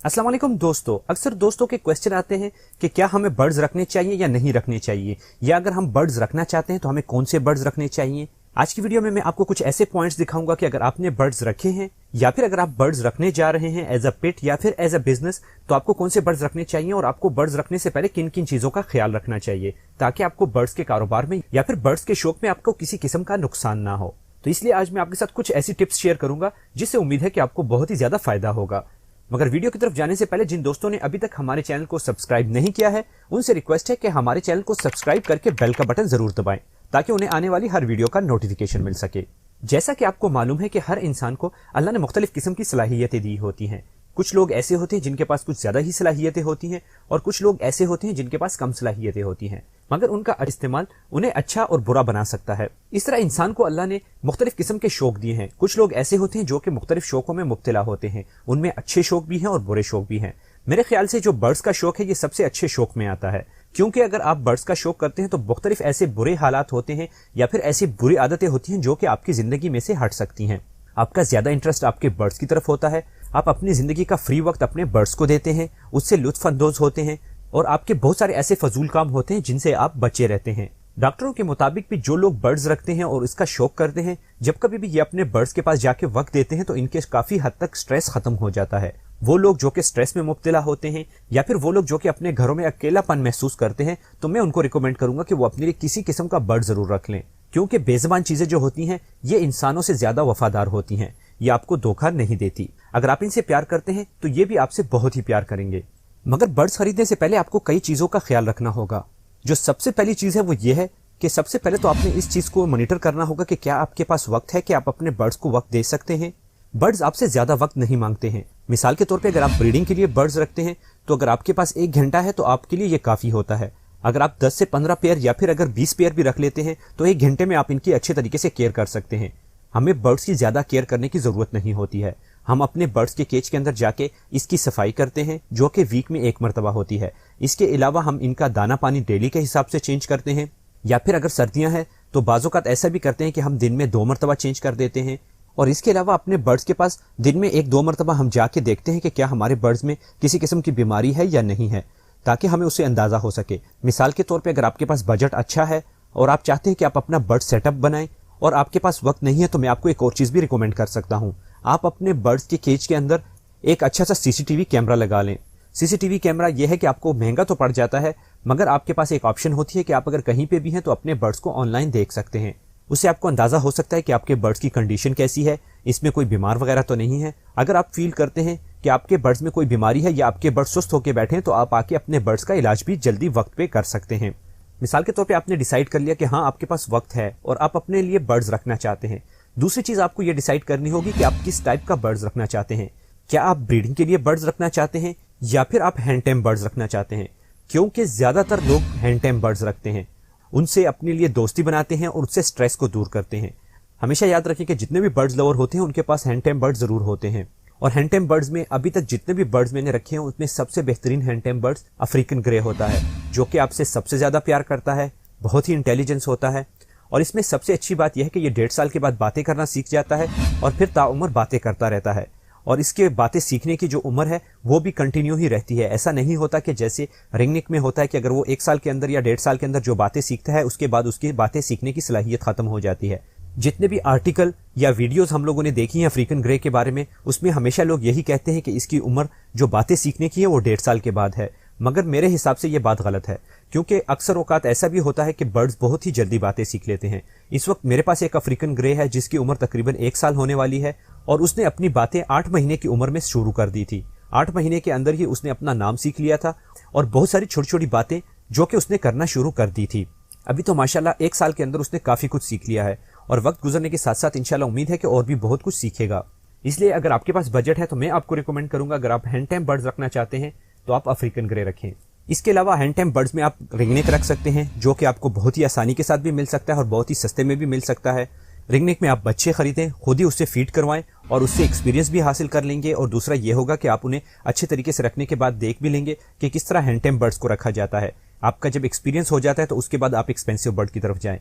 अस्सलाम वालेकुम दोस्तों, अक्सर दोस्तों के क्वेश्चन आते हैं कि क्या हमें बर्ड्स रखने चाहिए या नहीं रखने चाहिए, या अगर हम बर्ड्स रखना चाहते हैं तो हमें कौन से बर्ड्स रखने चाहिए। आज की वीडियो में मैं आपको कुछ ऐसे पॉइंट्स दिखाऊंगा कि अगर आपने बर्ड्स रखे हैं या फिर अगर आप बर्ड्स रखने जा रहे हैं एज अ पेट या फिर एज अ बिजनेस, तो आपको कौन से बर्ड्स रखने चाहिए और आपको बर्ड्स रखने से पहले किन किन चीजों का ख्याल रखना चाहिए ताकि आपको बर्ड्स के कारोबार में या फिर बर्ड्स के शौक में आपको किसी किस्म का नुकसान ना हो। तो इसलिए आज मैं आपके साथ कुछ ऐसी टिप्स शेयर करूंगा जिससे उम्मीद है कि आपको बहुत ही ज्यादा फायदा होगा। मगर वीडियो की तरफ जाने से पहले जिन दोस्तों ने अभी तक हमारे चैनल को सब्सक्राइब नहीं किया है उनसे रिक्वेस्ट है कि हमारे चैनल को सब्सक्राइब करके बेल का बटन जरूर दबाएं ताकि उन्हें आने वाली हर वीडियो का नोटिफिकेशन मिल सके। जैसा कि आपको मालूम है कि हर इंसान को अल्लाह ने मुख्तलिफ किस्म की सलाहियतें दी होती हैं। कुछ लोग ऐसे होते हैं जिनके पास कुछ ज्यादा ही सलाहियतें होती हैं और कुछ लोग ऐसे होते हैं जिनके पास कम सलाहियतें होती हैं, मगर उनका इस्तेमाल उन्हें अच्छा और बुरा बना सकता है। इस तरह इंसान को अल्लाह ने मुख्तलिफ किस्म के शौक दिए हैं। कुछ लोग ऐसे होते हैं जो कि मुख्तलिफ शौकों में मुब्तला होते हैं, उनमें अच्छे शौक भी हैं और बुरे शौक भी हैं। मेरे ख्याल से जो बर्ड्स का शौक है ये सबसे अच्छे शौक में आता है, क्योंकि अगर आप बर्ड्स का शौक करते हैं तो मुख्तलिफ ऐसे बुरे हालात होते हैं या फिर ऐसी बुरी आदतें होती हैं जो कि आपकी जिंदगी में से हट सकती हैं। आपका ज्यादा इंटरेस्ट आपके बर्ड्स की तरफ होता है, आप अपनी जिंदगी का फ्री वक्त अपने बर्ड्स को देते हैं, उससे लुत्फ अंदोज होते हैं और आपके बहुत सारे ऐसे फजूल काम होते हैं जिनसे आप बचे रहते हैं। डॉक्टरों के मुताबिक भी जो लोग बर्ड्स रखते हैं और इसका शौक करते हैं, जब कभी भी ये अपने बर्ड्स के पास जाके वक्त देते हैं तो इनके काफी हद तक स्ट्रेस खत्म हो जाता है। वो लोग जो कि स्ट्रेस में मुब्तला होते हैं या फिर वो लोग जो कि अपने घरों में अकेलापन महसूस करते हैं, तो मैं उनको रिकमेंड करूंगा कि वो अपने लिए किसी किस्म का बर्ड जरूर रख लें, क्योंकि बेज़बान चीजें जो होती हैं ये इंसानों से ज्यादा वफादार होती हैं, ये आपको धोखा नहीं देती। अगर आप इनसे प्यार करते हैं तो ये भी आपसे बहुत ही प्यार करेंगे। मगर बर्ड्स खरीदने से पहले आपको कई चीजों का ख्याल रखना होगा। जो सबसे पहली चीज है वो ये है कि सबसे पहले तो आपने इस चीज को मॉनिटर करना होगा कि क्या आपके पास वक्त है कि आप अपने बर्ड्स को वक्त दे सकते हैं। बर्ड्स आपसे ज्यादा वक्त नहीं मांगते हैं। मिसाल के तौर पे अगर आप ब्रीडिंग के लिए बर्ड्स रखते हैं तो अगर आपके पास 1 घंटा है तो आपके लिए ये काफी होता है। अगर आप 10 से 15 पेयर या फिर अगर 20 पेयर भी रख लेते हैं तो 1 घंटे में आप इनकी अच्छे तरीके से केयर कर सकते हैं। हमें बर्ड्स की ज्यादा केयर करने की जरूरत नहीं होती है। हम अपने बर्ड्स के केज के अंदर जाके इसकी सफाई करते हैं जो कि वीक में 1 मरतबा होती है। इसके अलावा हम इनका दाना पानी डेली के हिसाब से चेंज करते हैं, या फिर अगर सर्दियां हैं तो बाज़ोकात ऐसा भी करते हैं कि हम दिन में 2 मरतबा चेंज कर देते हैं। और इसके अलावा अपने बर्ड्स के पास दिन में 1-2 मरतबा हम जाके देखते हैं कि क्या हमारे बर्ड्स में किसी किस्म की बीमारी है या नहीं है, ताकि हमें उससे अंदाजा हो सके। मिसाल के तौर पे अगर आपके पास बजट अच्छा है और आप चाहते हैं कि आप अपना बर्ड सेटअप बनाएं और आपके पास वक्त नहीं है, तो मैं आपको एक और चीज भी रिकमेंड कर सकता हूं। आप अपने बर्ड्स के केज के अंदर एक अच्छा सा सीसीटीवी कैमरा लगा लें। सीसीटीवी कैमरा यह है कि आपको महंगा तो पड़ जाता है, मगर आपके पास एक ऑप्शन होती है कि आप अगर कहीं पे भी हैं तो अपने बर्ड्स को ऑनलाइन देख सकते हैं। उससे आपको अंदाजा हो सकता है कि आपके बर्ड्स की कंडीशन कैसी है, इसमें कोई बीमार वगैरह तो नहीं है। अगर आप फील करते हैं कि आपके बर्ड्स में कोई बीमारी है या आपके बर्ड्स सुस्त होकर बैठे हैं तो आप आके अपने बर्ड्स का इलाज भी जल्दी वक्त पे कर सकते हैं। मिसाल के तौर पे आपने डिसाइड कर लिया कि हाँ आपके पास वक्त है और आप अपने लिए बर्ड्स रखना चाहते हैं। दूसरी चीज आपको ये डिसाइड करनी होगी कि आप किस टाइप का बर्ड्स रखना चाहते हैं। क्या आप ब्रीडिंग के लिए बर्ड्स रखना चाहते हैं या फिर आप हैंड टेम बर्ड्स रखना चाहते हैं, क्योंकि ज्यादातर लोग हैंड टेम बर्ड्स रखते हैं, उनसे अपने लिए दोस्ती बनाते हैं और उससे स्ट्रेस को दूर करते हैं। हमेशा याद रखें कि जितने भी बर्ड्स लवर होते हैं उनके पास हैंड टेम बर्ड्स जरूर होते हैं। और हैंड टेम बर्ड्स में अभी तक जितने भी बर्ड्स मैंने रखे हैं उसमें सबसे बेहतरीन हैंड टेम बर्ड्स अफ्रीकन ग्रे होता है, जो कि आपसे सबसे ज्यादा प्यार करता है, बहुत ही इंटेलिजेंस होता है। और इसमें सबसे अच्छी बात यह है कि ये 1.5 साल के बाद बातें करना सीख जाता है और फिर ताउम्र बातें करता रहता है। और इसके बातें सीखने की जो उम्र है वो भी कंटिन्यू ही रहती है। ऐसा नहीं होता कि जैसे रिंगनिक में होता है कि अगर वो 1 साल के अंदर या 1.5 साल के अंदर जो बातें सीखता है उसके बाद उसकी बातें सीखने की सलाहियत खत्म हो जाती है। जितने भी आर्टिकल या वीडियोस हम लोगों ने देखी हैं अफ्रीकन ग्रे के बारे में, उसमें हमेशा लोग यही कहते हैं कि इसकी उम्र जो बातें सीखने की है वो 1.5 साल के बाद है, मगर मेरे हिसाब से ये बात गलत है, क्योंकि अक्सर औकात ऐसा भी होता है कि बर्ड्स बहुत ही जल्दी बातें सीख लेते हैं। इस वक्त मेरे पास एक अफ्रीकन ग्रे है जिसकी उम्र तकरीबन 1 साल होने वाली है और उसने अपनी बातें 8 महीने की उम्र में शुरू कर दी थी। 8 महीने के अंदर ही उसने अपना नाम सीख लिया था और बहुत सारी छोटी छोटी बातें जो कि उसने करना शुरू कर दी थी। अभी तो माशाल्लाह 1 साल के अंदर उसने काफी कुछ सीख लिया है और वक्त गुजरने के साथ साथ इंशाल्लाह उम्मीद है कि और भी बहुत कुछ सीखेगा। इसलिए अगर आपके पास बजट है तो मैं आपको रिकमेंड करूंगा, अगर आप हैंड टेम बर्ड्स रखना चाहते हैं तो आप अफ्रीकन ग्रे रखें। इसके अलावा हैंड टेम बर्ड्स में आप रिंगनेक रख सकते हैं, जो कि आपको बहुत ही आसानी के साथ भी मिल सकता है और बहुत ही सस्ते में भी मिल सकता है। रिंगनेक में आप बच्चे खरीदें, खुद ही उससे फीड करवाएं और उससे एक्सपीरियंस भी हासिल कर लेंगे। और दूसरा ये होगा कि आप उन्हें अच्छे तरीके से रखने के बाद देख भी लेंगे कि किस तरह हैंड टेम बर्ड्स को रखा जाता है। आपका जब एक्सपीरियंस हो जाता है तो उसके बाद आप एक्सपेंसिव बर्ड की तरफ जाएं।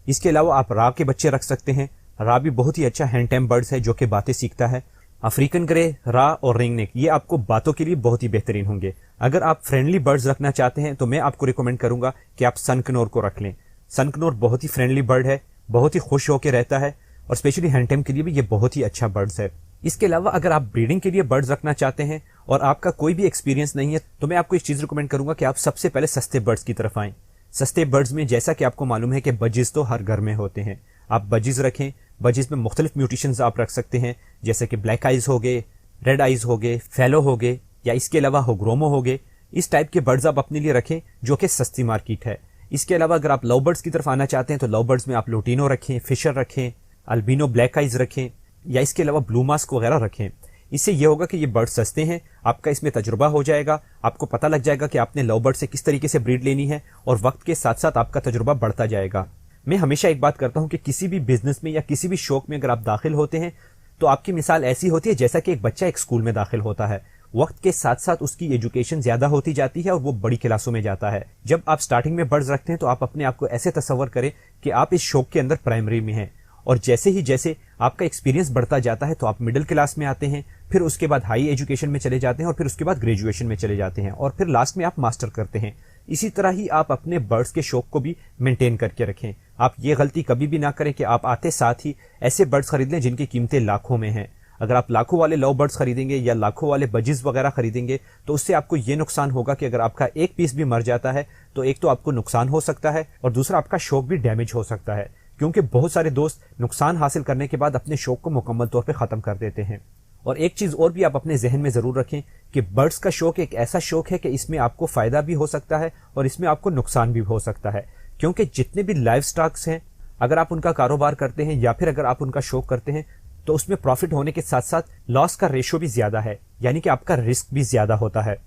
इसके अलावा आप रा के बच्चे रख सकते हैं। रा भी बहुत ही अच्छा हैंड टेम बर्ड्स है जो कि बातें सीखता है। अफ्रीकन ग्रे, रा और रिंगनेक ये आपको बातों के लिए बहुत ही बेहतरीन होंगे। अगर आप फ्रेंडली बर्ड्स रखना चाहते हैं तो मैं आपको रिकमेंड करूंगा कि आप सनकनोर को रख लें। सनकनोर बहुत ही फ्रेंडली बर्ड है, बहुत ही खुश होकर रहता है और स्पेशली हैंडटेम के लिए भी ये बहुत ही अच्छा बर्ड्स है। इसके अलावा अगर आप ब्रीडिंग के लिए बर्ड्स रखना चाहते हैं और आपका कोई भी एक्सपीरियंस नहीं है तो मैं आपको एक चीज रिकमेंड करूंगा कि आप सबसे पहले सस्ते बर्ड्स की तरफ आएं। सस्ते बर्ड्स में जैसा कि आपको मालूम है कि बजीज तो हर घर में होते हैं, आप बजीज रखें। बजीज में मुख्तलिफ म्यूटेशंस आप रख सकते हैं, जैसे कि ब्लैक आइज हो गए, रेड आइज हो गए, फेलो हो गए, या इसके अलावा होग्रोमो हो गए। इस टाइप के बर्ड्स आप अपने लिए रखें जो कि सस्ती मार्केट है। इसके अलावा अगर आप लव बर्ड्स की तरफ आना चाहते हैं तो लव बर्ड्स में आप लोटिनो रखें, फिशर रखें, अल्बिनो ब्लैक आइज रखें, या इसके अलावा ब्लू मास्क वगैरह रखें। इससे ये होगा कि ये बर्ड सस्ते हैं, आपका इसमें तजुर्बा हो जाएगा, आपको पता लग जाएगा कि आपने लव बर्ड से किस तरीके से ब्रीड लेनी है और वक्त के साथ साथ आपका तजुर्बा बढ़ता जाएगा। मैं हमेशा एक बात करता हूं कि किसी भी बिजनेस में या किसी भी शौक में अगर आप दाखिल होते हैं तो आपकी मिसाल ऐसी होती है जैसा कि एक बच्चा एक स्कूल में दाखिल होता है। वक्त के साथ साथ उसकी एजुकेशन ज्यादा होती जाती है और वो बड़ी क्लासों में जाता है। जब आप स्टार्टिंग में बर्ड्स रखते हैं तो आप अपने आप को ऐसे तस्वर करें कि आप इस शौक के अंदर प्राइमरी में हैं, और जैसे आपका एक्सपीरियंस बढ़ता जाता है तो आप मिडिल क्लास में आते हैं, फिर उसके बाद हाई एजुकेशन में चले जाते हैं और फिर उसके बाद ग्रेजुएशन में चले जाते हैं और फिर लास्ट में आप मास्टर करते हैं। इसी तरह ही आप अपने बर्ड्स के शौक को भी मेंटेन करके रखें। आप ये गलती कभी भी ना करें कि आप आते साथ ही ऐसे बर्ड्स खरीद लें जिनकी कीमतें लाखों में हैं। अगर आप लाखों वाले लव बर्ड्स खरीदेंगे या लाखों वाले बजीज वगैरह खरीदेंगे तो उससे आपको ये नुकसान होगा कि अगर आपका एक पीस भी मर जाता है तो एक तो आपको नुकसान हो सकता है और दूसरा आपका शौक भी डैमेज हो सकता है, क्योंकि बहुत सारे दोस्त नुकसान हासिल करने के बाद अपने शौक को मुकम्मल तौर पर खत्म कर देते हैं। और एक चीज और भी आप अपने जहन में जरूर रखें कि बर्ड्स का शौक एक ऐसा शौक है कि इसमें आपको फायदा भी हो सकता है और इसमें आपको नुकसान भी हो सकता है, क्योंकि जितने भी लाइव स्टॉक्स हैं अगर आप उनका कारोबार करते हैं या फिर अगर आप उनका शौक करते हैं तो उसमें प्रॉफिट होने के साथ साथ लॉस का रेशियो भी ज्यादा है, यानी कि आपका रिस्क भी ज्यादा होता है।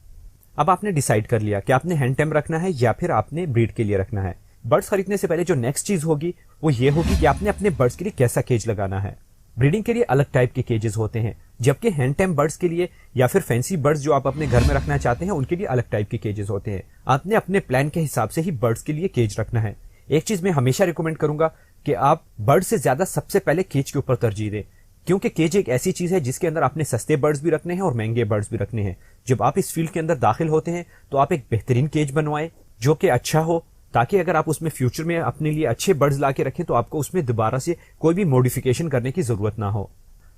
अब आपने डिसाइड कर लिया कि आपने हैंड टेम रखना है या फिर आपने ब्रीड के लिए रखना है। बर्ड्स खरीदने से पहले जो नेक्स्ट चीज होगी वो ये होगी कि आपने अपने बर्ड्स के लिए कैसा केज लगाना है। ब्रीडिंग के लिए अलग टाइप के केजेस होते हैं, जबकि हैंड टेम बर्ड्स के लिए या फिर फैंसी बर्ड्स जो आप अपने घर में रखना चाहते हैं उनके लिए अलग टाइप के केजेस होते हैं। आपने अपने प्लान के हिसाब से ही बर्ड्स के लिए केज रखना है। एक चीज मैं हमेशा रिकमेंड करूंगा कि आप बर्ड से ज्यादा सबसे पहले केज के ऊपर तरजीह दें, क्योंकि केज एक ऐसी चीज है जिसके अंदर आपने सस्ते बर्ड्स भी रखने हैं और महंगे बर्ड्स भी रखने हैं। जब आप इस फील्ड के अंदर दाखिल होते हैं तो आप एक बेहतरीन केज बनवाएं जो कि अच्छा हो, ताकि अगर आप उसमें फ्यूचर में अपने लिए अच्छे बर्ड्स ला के रखें तो आपको उसमें दोबारा से कोई भी मॉडिफिकेशन करने की जरूरत ना हो।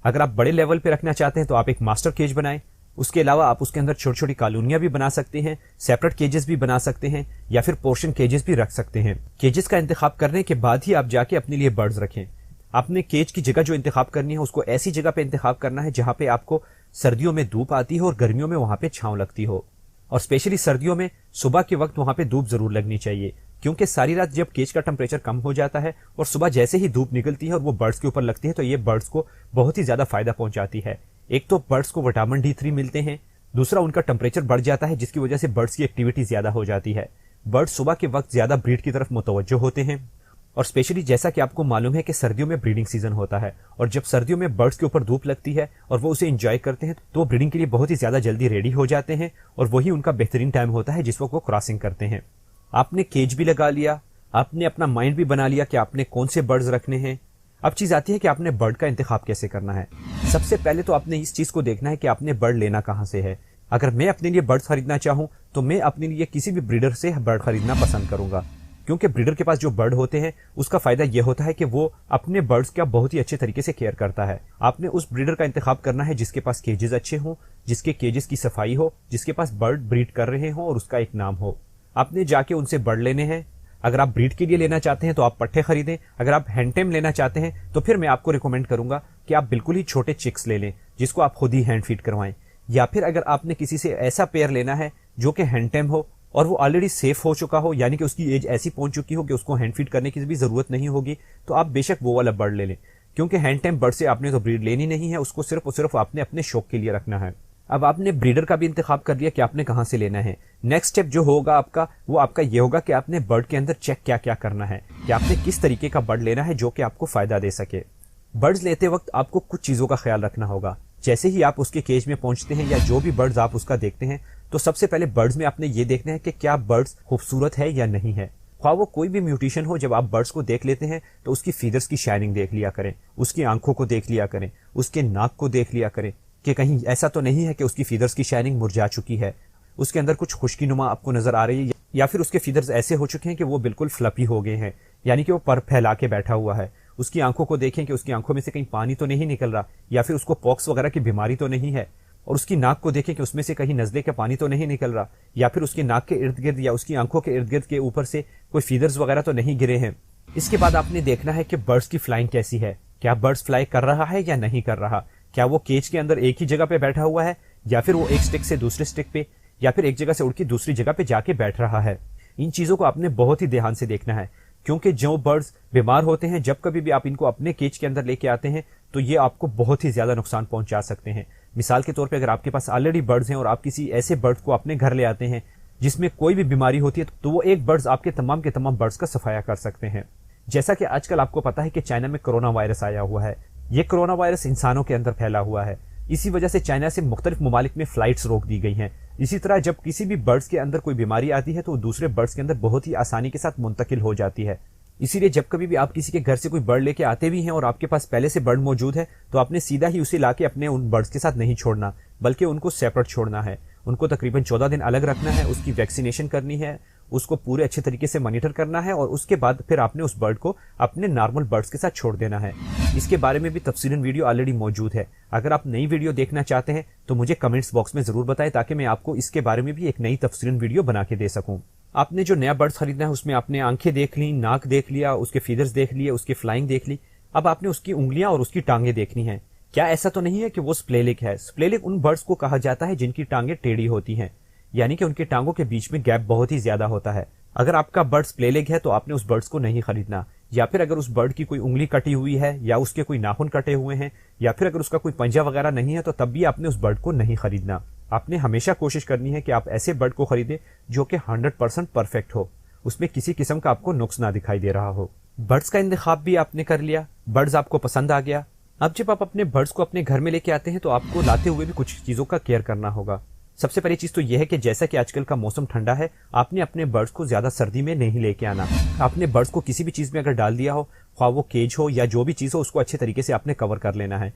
अगर आप बड़े लेवल पे रखना चाहते हैं तो आप एक मास्टर केज बनाएं। उसके अलावा आप उसके अंदर छोटी छोटी कॉलोनियां भी बना सकते हैं, सेपरेट केजेस भी बना सकते हैं या फिर पोर्शन केजेस भी रख सकते हैं। केजेस का इंतखाब करने के बाद ही आप जाके अपने लिए बर्ड्स रखें। आपने केज की जगह जो इंतखाब करनी है उसको ऐसी जगह पे इंतखाब करना है जहां पे आपको सर्दियों में धूप आती हो और गर्मियों में वहां पे छांव लगती हो, और स्पेशली सर्दियों में सुबह के वक्त वहां पे धूप जरूर लगनी चाहिए, क्योंकि सारी रात जब केज का टेम्परेचर कम हो जाता है और सुबह जैसे ही धूप निकलती है और वो बर्ड्स के ऊपर लगती है तो ये बर्ड्स को बहुत ही ज्यादा फायदा पहुंचाती है। एक तो बर्ड्स को विटामिन D3 मिलते हैं, दूसरा उनका टेम्परेचर बढ़ जाता है जिसकी वजह से बर्ड्स की एक्टिविटी ज्यादा हो जाती है। बर्ड्स सुबह के वक्त ज्यादा ब्रीड की तरफ मुतवज्जो होते हैं, और स्पेशली जैसा कि आपको मालूम है कि सर्दियों में ब्रीडिंग सीजन होता है और जब सर्दियों में बर्ड्स के ऊपर धूप लगती है और वो उसे एंजॉय करते हैं तो ब्रीडिंग के लिए बहुत ही ज्यादा जल्दी रेडी हो जाते हैं और वही उनका बेहतरीन टाइम होता है जिस वक्त वो क्रॉसिंग करते हैं। आपने केज भी लगा लिया, आपने अपना माइंड भी बना लिया कि आपने कौन से बर्ड्स रखने हैं। अब चीज आती है कि आपने बर्ड का इंतखाब कैसे करना है। सबसे पहले तो आपने इस चीज को देखना है कि आपने बर्ड लेना कहां से है। अगर मैं अपने लिए बर्ड खरीदना चाहूं तो मैं अपने लिए किसी भी ब्रीडर से बर्ड खरीदना पसंद करूंगा, क्योंकि ब्रीडर के पास जो बर्ड होते हैं उसका फायदा यह होता है कि वो अपने बर्ड्स का बहुत ही अच्छे तरीके से केयर करता है। आपने उस ब्रीडर का इंतखाब करना है जिसके पास केजेस अच्छे हों, जिसके केजेस की सफाई हो, जिसके पास बर्ड ब्रीड कर रहे हो और उसका एक नाम हो। आपने जाके उनसे बर्ड लेने हैं। अगर आप ब्रीड के लिए लेना चाहते हैं तो आप पट्टे खरीदें। अगर आप हैंडटेम लेना चाहते हैं तो फिर मैं आपको रिकमेंड करूंगा कि आप बिल्कुल ही छोटे चिक्स ले लें जिसको आप खुद ही हैंड फीड करवाएं, या फिर अगर आपने किसी से ऐसा पेयर लेना है जो कि हैंडटेम हो और वो ऑलरेडी सेफ हो चुका हो, यानी कि उसकी एज ऐसी पहुंच चुकी हो कि उसको हैंड फीड करने की भी जरूरत नहीं होगी, तो आप बेशक वो वाला बर्ड ले लें, क्योंकि हैंड टेम बर्ड से आपने तो ब्रीड लेनी नहीं है, उसको सिर्फ और सिर्फ आपने अपने शौक के लिए रखना है। अब आपने ब्रीडर का भी इंतखाब कर लिया कि आपने कहां से लेना है। नेक्स्ट स्टेप जो होगा आपका वो आपका ये होगा कि आपने बर्ड के अंदर चेक क्या क्या करना है, कि आपने किस तरीके का बर्ड लेना है जो कि आपको फायदा दे सके। बर्ड्स लेते वक्त आपको कुछ चीजों का ख्याल रखना होगा। जैसे ही आप उसके केज में पहुंचते हैं या जो भी बर्ड्स आप उसका देखते हैं तो सबसे पहले बर्ड्स में आपने ये देखना है कि क्या बर्ड्स खूबसूरत है या नहीं है। ख्वाह वो कोई भी म्यूटेशन हो, जब आप बर्ड्स को देख लेते हैं तो उसकी फीदर्स की शाइनिंग देख लिया करें, उसकी आंखों को देख लिया करें, उसके नाक को देख लिया करें, کہ کہیں ایسا تو نہیں ہے کہ اس کی فیدرز کی شائننگ مرجھا چکی ہے، اس کے اندر کچھ خشکی نما آپ کو نظر آ رہی ہے، یا پھر اس کے فیدرز ایسے ہو چکے ہیں کہ وہ بالکل فلپی ہو گئے ہیں، یعنی کہ وہ پر پھیلا کے بیٹھا ہوا ہے۔ اس کی آنکھوں کو دیکھیں کہ اس کی آنکھوں میں سے کہیں پانی تو نہیں نکل رہا، یا پھر اس کو پوکس وغیرہ کی بیماری تو نہیں ہے، اور اس کی ناک کو دیکھیں کہ اس میں سے کہیں نزلے کا پانی تو نہیں نکل رہا، یا پھر اس کی ناک کے ارد گرد یا اس کی آنکھوں کے ارد گرد کے اوپر سے کوئی فیدرز وغیرہ تو نہیں گرے ہیں۔ اس کے بعد آپ نے دیکھنا ہے کہ برڈز کی فلائنگ کیسی ہے، کیا برڈز فلائی کر رہا ہے یا نہیں کر رہا، کیا وہ کیج کے اندر ایک ہی جگہ پہ بیٹھا ہوا ہے، یا پھر وہ ایک سٹک سے دوسرے سٹک پہ، یا پھر ایک جگہ سے اڑ کے دوسری جگہ پہ جا کے بیٹھ رہا ہے۔ ان چیزوں کو آپ نے بہت ہی دھیان سے دیکھنا ہے، کیونکہ جو برڈز بیمار ہوتے ہیں، جب کبھی بھی آپ ان کو اپنے کیج کے اندر لے کے آتے ہیں تو یہ آپ کو بہت ہی زیادہ نقصان پہنچا سکتے ہیں۔ مثال کے طور پہ اگر آپ کے پاس آلریڈی برڈز ہیں اور آپ کسی ایسے برڈ کو اپنے گھر لے آتے ہیں جس میں کوئی بھی بیماری ہوتی ہے، تو وہ ایک برڈز آپ کے تمام برڈز کا صفایا کر سکتے ہیں۔ جیسا کہ آج کل آپ کو پتا ہے کہ چائنا میں کرونا وائرس آیا ہوا ہے، یہ کرونا وائرس انسانوں کے اندر پھیلا ہوا ہے، اسی وجہ سے چائنا سے مختلف ممالک میں فلائٹس روک دی گئی ہیں۔ اسی طرح جب کسی بھی برڈز کے اندر کوئی بیماری آتی ہے تو وہ دوسرے برڈز کے اندر بہت ہی آسانی کے ساتھ منتقل ہو جاتی ہے۔ اسی لیے جب کبھی بھی آپ کسی کے گھر سے کوئی برڈ لے کے آتے بھی ہیں اور آپ کے پاس پہلے سے برڈ موجود ہے، تو آپ نے سیدھا ہی اسے لا کے اپنے ان برڈز کے ساتھ نہیں چھوڑنا، بلکہ ان کو سیپریٹ چھوڑنا ہے، ان کو تقریباً 14 دن الگ رکھنا ہے، اس کی ویکسینیشن کرنی ہے، اس کو پورے اچھے طریقے سے مانیٹر کرنا ہے، اور اس کے بعد پھر آپ نے اس برڈ کو اپنے نارمل برڈز کے ساتھ چھوڑ دینا ہے۔ اس کے بارے میں بھی تفصیلاً ویڈیو آلریڈی موجود ہے، اگر آپ نئی ویڈیو دیکھنا چاہتے ہیں تو مجھے کمنٹس باکس میں ضرور بتائیں تاکہ میں آپ کو اس کے بارے میں بھی ایک نئی تفصیلاً ویڈیو بنا کے دے سکوں۔ آپ نے جو نیا برڈز خریدنا ہے اس میں آپ نے آنکھیں دیکھ لی، ناک دیکھ لیا، اس کے فیدرز دیکھ لیے، اس کی فلائنگ دیکھ لی، اب آپ نے اس کی انگلیاں اور اس کی ٹانگیں دیکھنی ہیں۔ کیا ایسا تو نہیں ہے کہ وہ سپلیلک ہے؟ سپلیلک ان برڈز کو کہا جاتا ہے جن کی ٹانگیں ٹیڑھی ہوتی ہیں، یعنی کہ ان کی ٹانگوں کے بیچ میں گیپ بہت ہی زیادہ ہوتا ہے۔ اگر آپ کا برڈ سپلیلک ہے تو آپ نے اس برڈز کو نہیں خریدنا، یا پھر اگر اس برڈ کی کوئی انگلی کٹی ہوئی ہے، یا اس کے کوئی ناخن کٹے ہوئے ہیں، یا پھر اگر اس کا کوئی پنجہ وغیرہ نہیں ہے، تو تب بھی آپ نے اس برڈ کو نہیں خریدنا۔ آپ نے ہمیشہ کوشش کرنی ہے کہ آپ ایسے برڈ کو خریدیں جو کہ 100% پرفیکٹ ہو، اس میں کسی قسم کا آپ کو نقص نہ دکھائی دے رہا ہو۔ برڈز کا انتخاب بھی آپ نے کر لیا، برڈز آپ کو پسند آ گیا۔ اب جب آپ اپنے برڈز کو اپنے گھر میں لے کے آتے ہیں تو آپ کو لاتے ہوئے بھی کچھ چیزوں کا کیئر کرنا ہوگا۔ سب سے پہلی چیز تو یہ ہے کہ جیسا کہ آج کل کا موسم ٹھنڈا ہے، آپ نے اپنے برڈز کو زیادہ سردی میں نہیں لے کے آنا۔ آپ نے برڈز کو کسی بھی چیز میں اگر ڈال دیا ہو، خواہ وہ کیج ہو یا جو بھی چیز ہو، اس کو اچھے طریقے سے آپ نے کور کر لینا ہے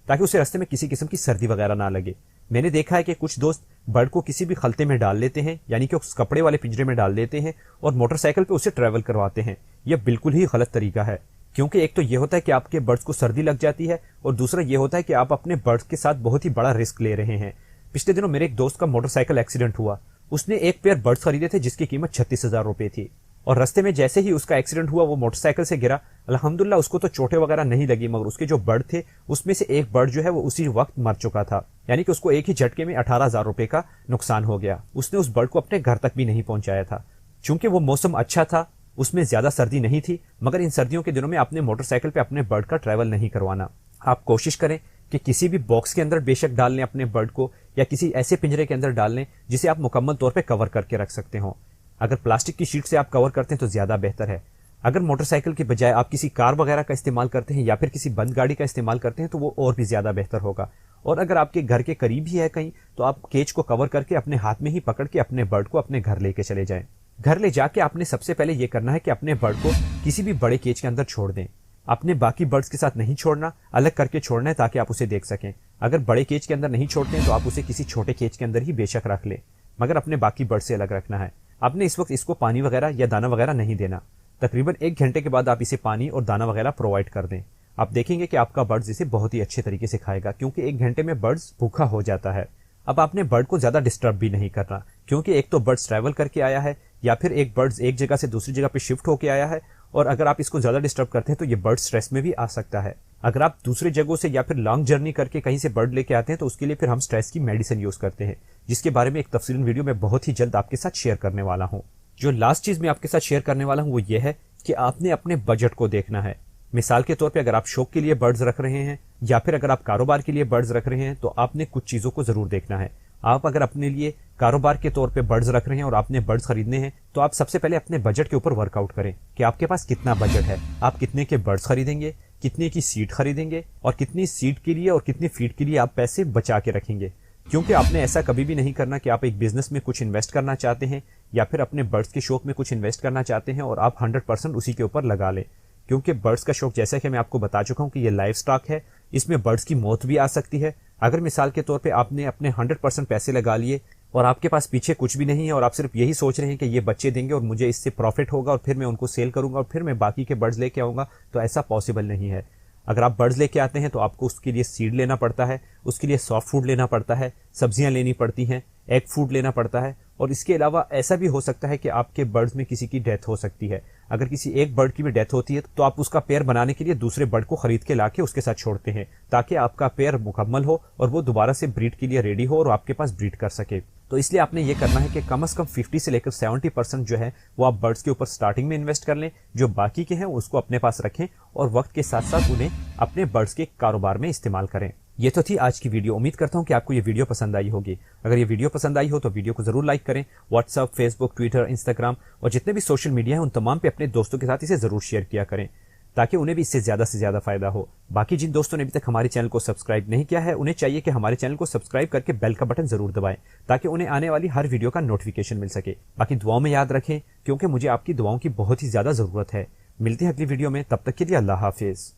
تاکہ اسے راستے میں کسی قسم کی سردی وغیرہ نہ لگے۔ میں نے دیکھا ہے کہ کچھ دوست برڈ کو کسی بھی خلطے میں ڈال لیتے ہیں، یعنی کہ اس کپڑے والے پنجرے میں ڈال دیتے ہیں اور موٹر سائیکل پہ اسے ٹریول کرواتے ہیں۔ یہ بالکل ہی غلط طریقہ ہے، کیونکہ ایک تو یہ ہوتا ہے کہ آپ کے برڈز کو سردی لگ جاتی ہے، اور دوسرا یہ ہوتا ہے کہ آپ اپنے برڈز کے ساتھ بہت ہی بڑا رسک لے رہے ہیں۔ پچھلے دنوں میرے ایک دوست کا موٹر سائیکل ایکسیڈنٹ ہوا، اس نے ایک پیئر برڈز خریدے تھے جس کی قیمت 36,000 روپے تھی، اور رستے میں جیسے ہی اس کا ایکسیڈنٹ ہوا وہ موٹر سائیکل سے گرا۔ الحمدللہ اس کو تو چوٹیں وغیرہ نہیں لگی، مگر اس کے جو برڈ تھے اس میں سے ایک برڈ جو ہے وہ اسی وقت مر چکا تھا، یعنی کہ اس کو ایک ہی جھٹکے میں 18,000 روپے کا نقصان ہو گیا۔ اس نے اس برڈ کو اپنے گھر تک بھی نہیں پہنچایا تھا، چونکہ وہ موسم اچھا تھا، اس میں زیادہ سردی نہیں تھی، مگر ان سردیوں کے دنوں میں اپنے موٹر سائیکل پہ اپنے برڈ کا ٹریول نہیں کروانا۔ آپ کوشش کریں کہ کسی بھی باکس کے اندر بے شک ڈال لیں اپنے برڈ کو، یا کسی ایسے پنجرے کے اندر ڈال لیں جسے آپ مکمل طور پہ کور کر کے رکھ سکتے ہوں۔ اگر پلاسٹک کی شیٹ سے آپ کور کرتے ہیں تو زیادہ بہتر ہے۔ اگر موٹر سائیکل کے بجائے آپ کسی کار وغیرہ کا استعمال کرتے ہیں یا پھر کسی بند گاڑی کا استعمال کرتے ہیں تو وہ اور بھی زیادہ بہتر ہوگا۔ اور اگر آپ کے گھر کے قریب ہی ہے کہیں تو آپ کیج کو کور کر کے اپنے ہاتھ میں ہی پکڑ کے اپنے برڈ کو اپنے گھر لے کے چلے جائیں۔ گھر لے جا کے آپ نے سب سے پہلے یہ کرنا ہے کہ اپنے برڈ کو کسی بھی بڑے کیج کے اندر چھوڑ دیں۔ اپنے باقی برڈز کے ساتھ نہیں چھوڑنا، الگ کر کے چھوڑنا ہے تاکہ آپ اسے دیکھ سکیں۔ اگر بڑے کیج کے اندر نہیں چھوڑتے ہیں تو آپ اسے کسی چھوٹے کیج کے اندر ہی بے شک رکھ لیں، مگر اپنے باقی برڈ سے الگ رکھنا ہے۔ آپ نے اس وقت اس کو پانی وغیرہ یا دانہ وغیرہ نہیں دینا، تقریباً 1 گھنٹے کے بعد آپ اسے پانی اور دانہ وغیرہ پرووائڈ کر دیں۔ آپ دیکھیں گے کہ آپ کا برڈز اسے بہت ہی اچھے طریقے سے کھائے گا، کیونکہ 1 گھنٹے میں برڈز بھوکا ہو جاتا ہے۔ اب آپ نے برڈ کو زیادہ ڈسٹرب بھی نہیں کرنا، کیونکہ ایک تو برڈز ٹریول کر کے آیا ہے، یا پھر ایک برڈز ایک جگہ سے دوسری جگہ پہ شفٹ ہو کے آیا ہے، اور اگر آپ اس کو زیادہ ڈسٹرب کرتے ہیں تو یہ برڈ سٹریس میں بھی آ سکتا ہے۔ اگر آپ دوسرے جگہوں سے یا پھر لانگ جرنی کر کے کہیں سے برڈ لے کے آتے ہیں تو اس کے لیے پھر ہم سٹریس کی میڈیسن یوز کرتے ہیں، جس کے بارے میں ایک تفصیلی ویڈیو میں بہت ہی جلد آپ کے ساتھ شیئر کرنے والا ہوں۔ جو لاسٹ چیز میں آپ کے ساتھ شیئر کرنے والا ہوں وہ یہ ہے کہ آپ نے اپنے بجٹ کو دیکھنا ہے۔ مثال کے طور پہ اگر آپ شوق کے لیے برڈز رکھ رہے ہیں یا پھر اگر آپ کاروبار کے لیے برڈز رکھ رہے ہیں تو آپ نے کچھ چیزوں کو ضرور دیکھنا ہے۔ آپ اگر اپنے لیے کاروبار کے طور پہ برڈز رکھ رہے ہیں اور آپ نے برڈز خریدنے ہیں تو آپ سب سے پہلے اپنے بجٹ کے اوپر ورک آؤٹ کریں کہ آپ کے پاس کتنا بجٹ ہے، آپ کتنے کے برڈز خریدیں گے، کتنے کی سیڈ خریدیں گے، اور کتنی سیڈ کے لیے اور کتنی فیڈ کے لیے آپ پیسے بچا کے رکھیں گے۔ کیونکہ آپ نے ایسا کبھی بھی نہیں کرنا کہ آپ ایک بزنس میں کچھ انویسٹ کرنا چاہتے ہیں یا پھر اپنے برڈز کے شوق میں کچھ انویسٹ کرنا چاہتے ہیں اور آپ 100% اسی کے اوپر لگا لیں، کیونکہ برڈز کا شوق جیسا کہ میں آپ کو بتا چکا ہوں کہ یہ لائف سٹاک ہے، اس میں برڈز کی موت بھی آ سکتی ہے۔ اگر مثال کے طور پہ آپ نے اپنے 100% پیسے لگا لیے اور آپ کے پاس پیچھے کچھ بھی نہیں ہے اور آپ صرف یہی سوچ رہے ہیں کہ یہ بچے دیں گے اور مجھے اس سے پروفٹ ہوگا اور پھر میں ان کو سیل کروں گا اور پھر میں باقی کے برڈز لے کے آؤں گا، تو ایسا پاسبل نہیں ہے۔ اگر آپ برڈز لے کے آتے ہیں تو آپ کو اس کے لیے سیڈ لینا پڑتا ہے، اس کے لیے سافٹ فوڈ لینا پڑتا ہے، سبزیاں لینی پڑتی ہیں، ایگ فوڈ لینا پڑتا ہے، اور اس کے علاوہ ایسا بھی ہو سکتا ہے کہ آپ کے برڈز میں کسی کی ڈیتھ ہو سکتی ہے۔ اگر کسی ایک برڈ کی بھی ڈیتھ ہوتی ہے تو آپ اس کا پیئر بنانے کے لیے دوسرے برڈ کو خرید کے لا کے اس کے ساتھ چھوڑتے ہیں تاکہ آپ کا پیئر مکمل ہو اور وہ دوبارہ سے بریڈ کے لیے ریڈی ہو اور آپ کے پاس بریڈ کر سکے۔ تو اس لیے آپ نے یہ کرنا ہے کہ کم از کم 50 سے لے کر 70% جو ہے وہ آپ برڈز کے اوپر سٹارٹنگ میں انویسٹ کر لیں، جو باقی کے ہیں اس کو اپنے پاس رکھیں اور وقت کے ساتھ ساتھ انہیں اپنے برڈز کے کاروبار میں استعمال کریں۔ یہ تو تھی آج کی ویڈیو۔ امید کرتا ہوں کہ آپ کو یہ ویڈیو پسند آئی ہوگی۔ اگر یہ ویڈیو پسند آئی ہو تو ویڈیو کو ضرور لائک کریں۔ واٹس ایپ، فیس بک، ٹویٹر، انسٹاگرام اور جتنے بھی سوشل میڈیا ہیں ان تمام پہ اپنے دوستوں کے ساتھ اسے ضرور شیئر کیا کریں تاکہ انہیں بھی اس سے زیادہ فائدہ ہو۔ باقی جن دوستوں نے ابھی تک ہمارے چینل کو سبسکرائب نہیں کیا ہے انہیں چاہیے کہ ہمارے چینل کو سبسکرائب کر کے بیل کا بٹن ضرور دبائیں تاکہ انہیں آنے والی ہر ویڈیو کا نوٹیفیکیشن مل سکے۔ باقی دعاؤں میں یاد رکھیں کیونکہ مجھے آپ کی دعاؤں کی بہت ہی زیادہ ضرورت ہے۔ ملتے ہیں اگلی ویڈیو میں، تب تک کے لیے اللہ حافظ۔